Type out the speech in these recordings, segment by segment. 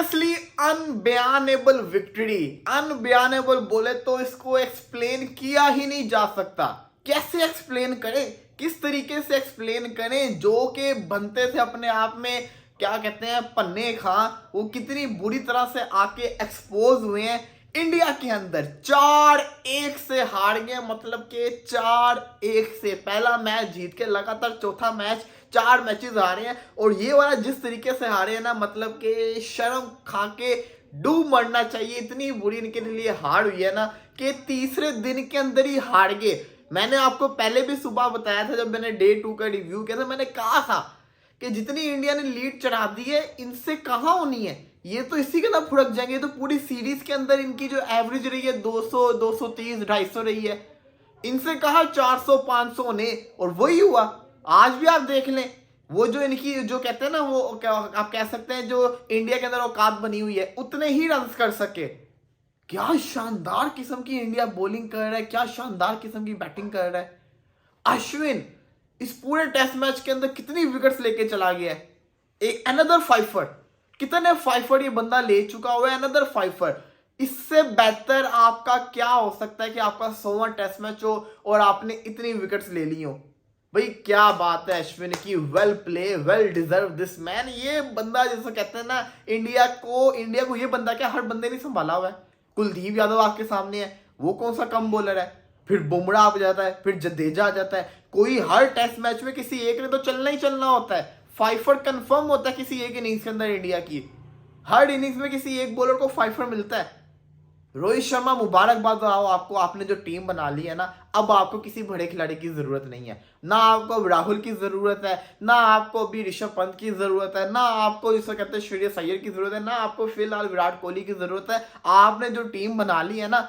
Seriously अनबयानेबल victory. अनबयानेबल बोले तो इसको एक्सप्लेन किया ही नहीं जा सकता। कैसे एक्सप्लेन करें, किस तरीके से एक्सप्लेन करें? जो के बनते थे अपने आप में क्या कहते हैं पन्ने खां, वो कितनी बुरी तरह से आके एक्सपोज हुए हैं इंडिया के अंदर। 4-1 से हार गए, मतलब कि 4-1 से पहला मैच जीत के लगातार चौथा मैच 4 मैचेस हारे हैं। और ये वाला जिस तरीके से हारे हैं ना, मतलब कि शर्म खा के डूब मरना चाहिए। इतनी बुरी इनके लिए हार हुई है ना कि तीसरे दिन के अंदर ही हार गए। मैंने आपको पहले भी सुबह बताया था, जब मैंने डे 2 का रिव्यू किया था, मैंने कहा था कि जितनी इंडिया ने लीड चढ़ा दी है इनसे कहाँ होनी है, ये तो इसी के अंदर फुड़क जाएंगे। तो पूरी सीरीज के अंदर इनकी जो एवरेज रही है 200, 230, 250 रही है, इनसे कहा 400, 500 होने, और वही हुआ। आज भी आप देख लें, वो जो इनकी जो कहते हैं ना, वो आप कह सकते हैं जो इंडिया के अंदर औकात बनी हुई है, उतने ही रन कर सके। क्या शानदार किस्म की इंडिया बॉलिंग कर रहा है, क्या शानदार किस्म की बैटिंग कर रहा है। अश्विन इस पूरे टेस्ट मैच के अंदर कितनी विकेट्स लेके चला गया है। एक अनदर फाइफर, कितने फाइफर ये बंदा ले चुका हुआ है, अनदर फाइफर। इससे बेहतर आपका क्या हो सकता है कि आपका 100वां टेस्ट मैच हो और आपने इतनी विकेट्स ले ली हो। भाई क्या बात है अश्विन की, well play, well deserve this man. ये बंदा जैसे कहते हैं ना, इंडिया को ये बंदा क्या हर बंदे ने संभाला हुआ है। कुलदीप यादव आपके सामने है, वो कौन सा कम बॉलर है। फिर बुमराह आ जाता है, फिर जडेजा आ जाता है। कोई हर टेस्ट मैच में किसी एक ने तो चलना ही चलना होता है। फाइफर कंफर्म होता है किसी एक इनिंग्स के अंदर इंडिया की। हर इनिंग्स में किसी एक बॉलर को फाइफर मिलता है। रोहित शर्मा मुबारकबाद आओ आपको, आपने जो टीम बना ली है ना, अब आपको किसी बड़े खिलाड़ी की जरूरत नहीं है। ना आपको राहुल की जरूरत है, ना आपको अभी ऋषभ पंत की जरूरत है, ना आपको जिसको कहते हैं श्रेयस अय्यर की जरूरत है, ना आपको फिलहाल विराट कोहली की जरूरत है। आपने जो टीम बना ली है ना,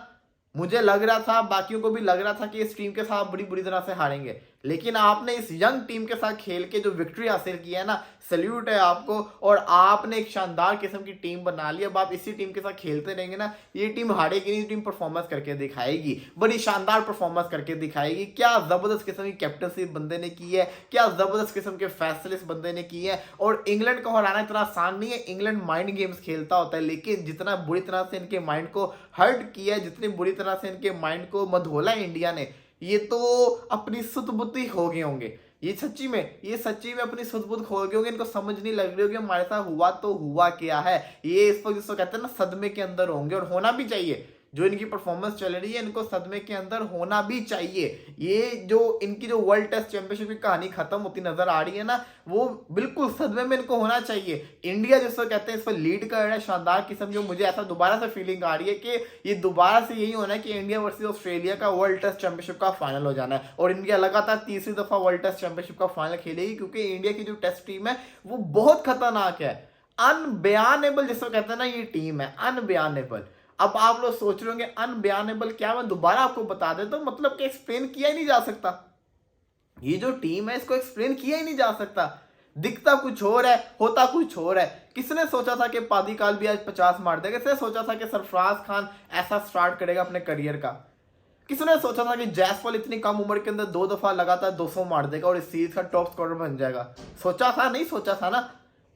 मुझे लग रहा था, बाकियों को भी लग रहा था कि इस टीम के साथ बड़ी बुरी तरह से हारेंगे, लेकिन आपने इस यंग टीम के साथ खेल के जो विक्ट्री हासिल की है ना, सैल्यूट है आपको। और आपने एक शानदार किस्म की टीम बना ली। अब आप इसी टीम के साथ खेलते रहेंगे ना, ये टीम हारेगी नहीं, टीम परफॉर्मेंस करके दिखाएगी, बड़ी शानदार परफॉर्मेंस करके दिखाएगी। क्या जबरदस्त किस्म की कैप्टनसी बंदे ने की है, क्या जबरदस्त किस्म के फैसले इस बंदे ने किए हैं। और इंग्लैंड को हराना इतना आसान नहीं है। इंग्लैंड माइंड गेम्स खेलता होता है, लेकिन जितना बुरी तरह से इनके माइंड को हर्ट किया है, जितनी बुरी तरह से इनके माइंड को मधोला है इंडिया ने, ये तो अपनी सुध-बुद्धि खो गए होंगे। ये सच्ची में अपनी सुध-बुद्धि खो गए होंगे। इनको समझ नहीं लग रही होगी हमारे साथ हुआ तो हुआ क्या है। ये इस वक्त जिसको कहते हैं ना, सदमे के अंदर होंगे, और होना भी चाहिए। जो इनकी परफॉर्मेंस चल रही है, इनको सदमे के अंदर होना भी चाहिए। ये जो इनकी जो वर्ल्ड टेस्ट चैंपियनशिप की कहानी खत्म होती नजर आ रही है ना, वो बिल्कुल सदमे में इनको होना चाहिए। इंडिया जिसको कहते हैं इस पर लीड कर रहा है शानदार किस्म। जो मुझे ऐसा दोबारा से फीलिंग आ रही है कि ये दोबारा से यही होना है कि इंडिया वर्सेस ऑस्ट्रेलिया का वर्ल्ड टेस्ट चैंपियनशिप का फाइनल हो जाना है, और इंडिया लगातार तीसरी दफा वर्ल्ड टेस्ट चैंपियनशिप का फाइनल खेलेगी। क्योंकि इंडिया की जो टेस्ट टीम है वो बहुत खतरनाक है, अनबयानेबल जिसको कहते हैं ना, ये टीम है अनबयानेबल। अब आप लोग सोच रहे होंगे अनबयानेबल क्या, मैं दोबारा आपको बता देता हूं, मतलब कि एक्सप्लेन किया ही नहीं जा सकता। ये जो टीम है इसको एक्सप्लेन किया ही नहीं जा सकता। दिखता कुछ और है, होता कुछ और है। किसने सोचा था कि पादीकाल भी आज 50 मार देगा? किसने सोचा था कि सरफराज खान ऐसा स्टार्ट करेगा अपने करियर का? किसने सोचा था कि जायसवाल इतनी कम उम्र के अंदर 2 दफा लगातार 200 मार देगा और इस सीरीज का टॉप स्कोरर बन जाएगा? सोचा था? नहीं सोचा था ना।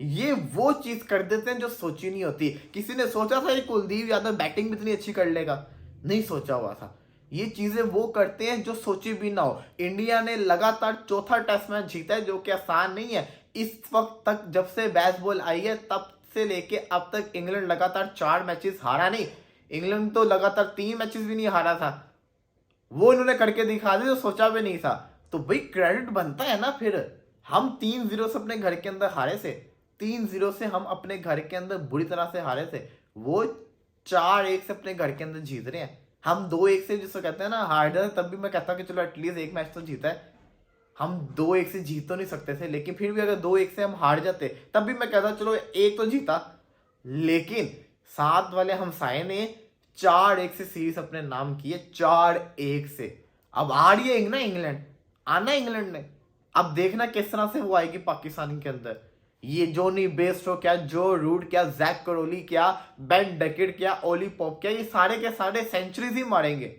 ये वो चीज कर देते हैं जो सोची नहीं होती। किसी ने सोचा था कि कुलदीप यादव बैटिंग भी इतनी अच्छी कर लेगा? नहीं सोचा हुआ था। ये चीजें वो करते हैं जो सोची भी ना हो। इंडिया ने लगातार चौथा टेस्ट मैच जीता है, जो कि आसान नहीं है। इस वक्त तक जब से बेसबॉल आई है तब से लेके अब तक इंग्लैंड लगातार 4 मैचेस हारा नहीं। इंग्लैंड तो लगातार 3 मैचेस भी नहीं हारा था। वो इन्होंने करके दिखा दी, जो सोचा भी नहीं था। तो भाई क्रेडिट बनता है ना। फिर हम 3-0 से अपने घर के अंदर हारे थे, 3-0 से हम अपने घर के अंदर बुरी तरह से हारे थे। वो 4-1 से अपने घर के अंदर जीत रहे हैं। हम 2-1 से जिसको कहते हैं ना हार जाते, तब भी मैं कहता हूँ कि चलो एटलीस्ट एक मैच तो जीता है। हम 2-1 से जीत तो नहीं सकते थे, लेकिन फिर भी अगर 2-1 से हम हार जाते तब भी मैं कहता चलो एक तो जीता। लेकिन साथ वाले हमसाये ने 4-1 से सीरीज अपने नाम की है, 4-1 से। अब आ रही है ना इंग्लैंड, आना इंग्लैंड ने। अब देखना किस तरह से वो आएगी पाकिस्तान के अंदर। ये जोनी बेस्टो क्या, जो रूट क्या, जैक करोली क्या, बेन डकेट क्या, ओली पॉप क्या, ये सारे के सारे सेंचुरीज ही मारेंगे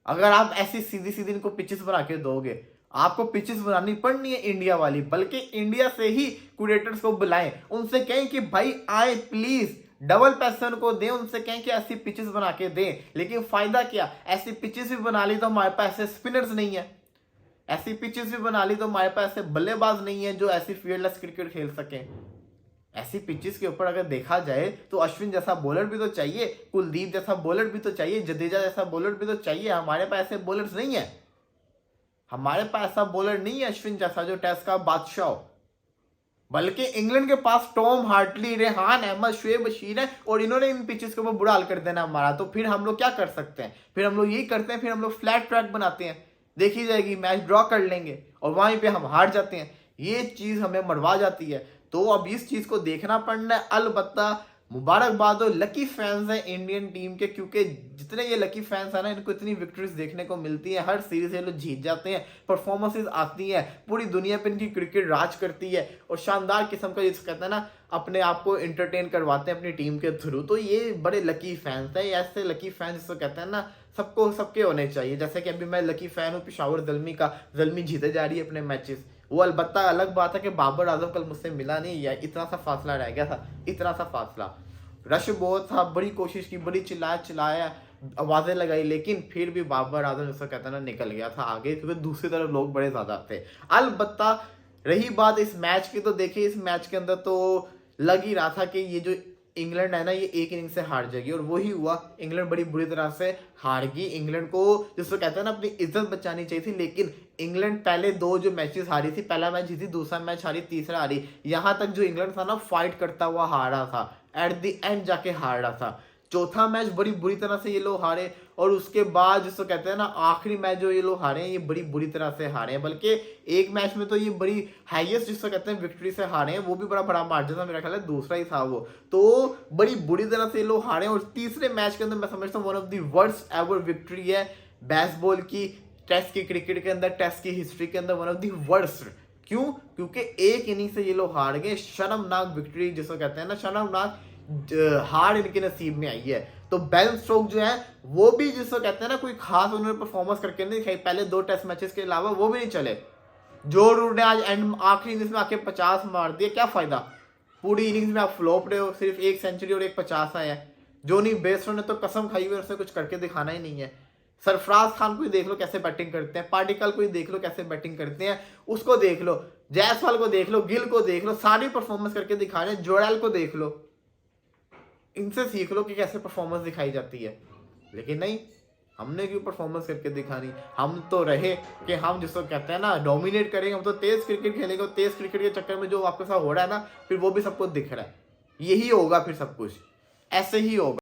अगर आप ऐसी सीधी सीधी इनको पिचेस बना के दोगे। आपको पिचेस बनानी पड़नी है इंडिया वाली, बल्कि इंडिया से ही क्यूरेटर्स को बुलाएं, उनसे कहें कि भाई आए प्लीज, डबल पैसे उनको दें, उनसे कहें कि ऐसी पिचेस बना के दें। लेकिन फायदा क्या, ऐसी पिचेस भी बना ली तो हमारे पास ऐसे स्पिनर्स नहीं है, ऐसी पिचेस भी बना ली तो हमारे पास ऐसे बल्लेबाज नहीं है जो ऐसी फील्डलेस क्रिकेट खेल सके। ऐसी पिचेस के ऊपर अगर देखा जाए तो अश्विन जैसा बॉलर भी तो चाहिए, कुलदीप जैसा बॉलर भी तो चाहिए, जडेजा जैसा बॉलर भी तो चाहिए। हमारे पास ऐसे बॉलर्स नहीं है, हमारे पास ऐसा बॉलर नहीं है अश्विन जैसा जो टेस्ट का बादशाह हो। बल्कि इंग्लैंड के पास टॉम हार्टली, रेहान अहमद, शुएब बशीर है, और इन्होंने इन पिचेस के ऊपर बुरा हाल कर देना हमारा। तो फिर हम लोग क्या कर सकते हैं, फिर हम लोग यही करते हैं, फिर हम लोग फ्लैट ट्रैक बनाते हैं, देखी जाएगी मैच ड्रॉ कर लेंगे और वहीं पे हम हार जाते हैं। ये चीज हमें मरवा जाती है। तो अब इस चीज को देखना पड़ना है। अलबत्ता मुबारकबाद हो लकी फैंस हैं इंडियन टीम के, क्योंकि जितने ये लकी फैंस हैं ना, इनको इतनी विक्ट्रीज देखने को मिलती है, हर सीरीज ये लोग जीत जाते हैं, परफॉर्मेंसेस आती हैं, पूरी दुनिया पे इनकी क्रिकेट राज करती है और शानदार किस्म का जिसे कहते हैं ना, अपने आप को एंटरटेन करवाते हैं अपनी टीम के थ्रू। तो ये बड़े लकी फैंस हैं। ऐसे लकी फैंस जिसको कहते हैं ना, सबको सबके होने चाहिए। जैसे कि अभी मैं लकी फैन हूँ पेशावर ज़ल्मी का, ज़ल्मी जीते जा रही है अपने मैचेस। वो अलबत्ता अलग बात है कि बाबर आजम कल मुझसे मिला नहीं, या इतना सा फासला रह गया था, इतना सा फासला। रश बहुत था, बड़ी कोशिश की, बड़ी चिल्लाया, आवाजें लगाई, लेकिन फिर भी बाबर आजम जैसा कहता है ना, निकल गया था आगे, क्योंकि दूसरी तरफ लोग बड़े ज्यादा थे। अलबत्ता रही बात इस मैच की, तो देखिए इस मैच के अंदर तो लग ही रहा था कि ये जो इंग्लैंड है ना, ये एक इनिंग से हार जाएगी, और वही हुआ। इंग्लैंड बड़ी बुरी तरह से हार गई। इंग्लैंड को जिसको कहते हैं ना, अपनी इज्जत बचानी चाहिए थी, लेकिन इंग्लैंड पहले 2 जो मैचेस हारी थी, पहला मैच जीती, दूसरा मैच हारी, तीसरा हारी। यहां तक जो इंग्लैंड था ना, फाइट करता हुआ हारा था, एट द एंड जाके हार रहा था। चौथा मैच बड़ी बुरी तरह से ये लोग हारे, और उसके बाद जिसको कहते हैं ना, आखिरी मैच जो ये लोग हारे हैं, ये बड़ी बुरी तरह से हारे हैं। बल्कि एक मैच में तो ये बड़ी हाईएस्ट जिसको कहते हैं विक्ट्री से हारे हैं, वो भी बड़ा बड़ा मार्जिन था, मेरा ख्याल है दूसरा ही था वो। तो बड़ी बुरी तरह से ये लोग हारे हैं। और तीसरे मैच के अंदर मैं समझता हूँ one of the worst ever victory है बेसबॉल की, टेस्ट की क्रिकेट के अंदर, टेस्ट की हिस्ट्री के अंदर वन ऑफ द वर्स्ट। क्यों? क्योंकि एक इनिंग से ये लोग हार गए। शर्मनाक विक्ट्री जिसको कहते हैं ना, शर्मनाक हार इनके नसीब में आई है। तो बेन स्टोक्स जो है, वो भी जिसको कहते हैं ना, कोई खास उन्होंने परफॉर्मेंस करके नहीं दिखाई। पहले 2 टेस्ट मैचेस के अलावा वो भी नहीं चले। जो रूट ने आज एंड आखिरी इनिंग्स में आके 50 मार दिए, क्या फायदा? पूरी इनिंग्स में आप फ्लॉप रहे हो, सिर्फ 1 सेंचुरी और 1 50 आया है। जोनी बेस्टो ने तो कसम खाई हुई, उसने कुछ करके दिखाना ही नहीं है। सरफराज खान को ही देख लो कैसे बैटिंग करते हैं, पार्टिकल को ही देख लो कैसे बैटिंग करते हैं, उसको देख लो, जायसवाल को देख लो, गिल को देख लो, सारी परफॉर्मेंस करके दिखा रहे हैं। जोडेल को देख लो, इनसे सीख लो कि कैसे परफॉर्मेंस दिखाई जाती है। लेकिन नहीं, हमने क्यों परफॉर्मेंस करके दिखानी? हम तो रहे कि हम जिसको कहते हैं ना, डोमिनेट करेंगे, हम तो तेज क्रिकेट खेलेंगे। तेज क्रिकेट के चक्कर में जो आपके साथ हो रहा है ना, फिर वो भी सबको दिख रहा है। यही होगा फिर सब कुछ, ऐसे ही होगा।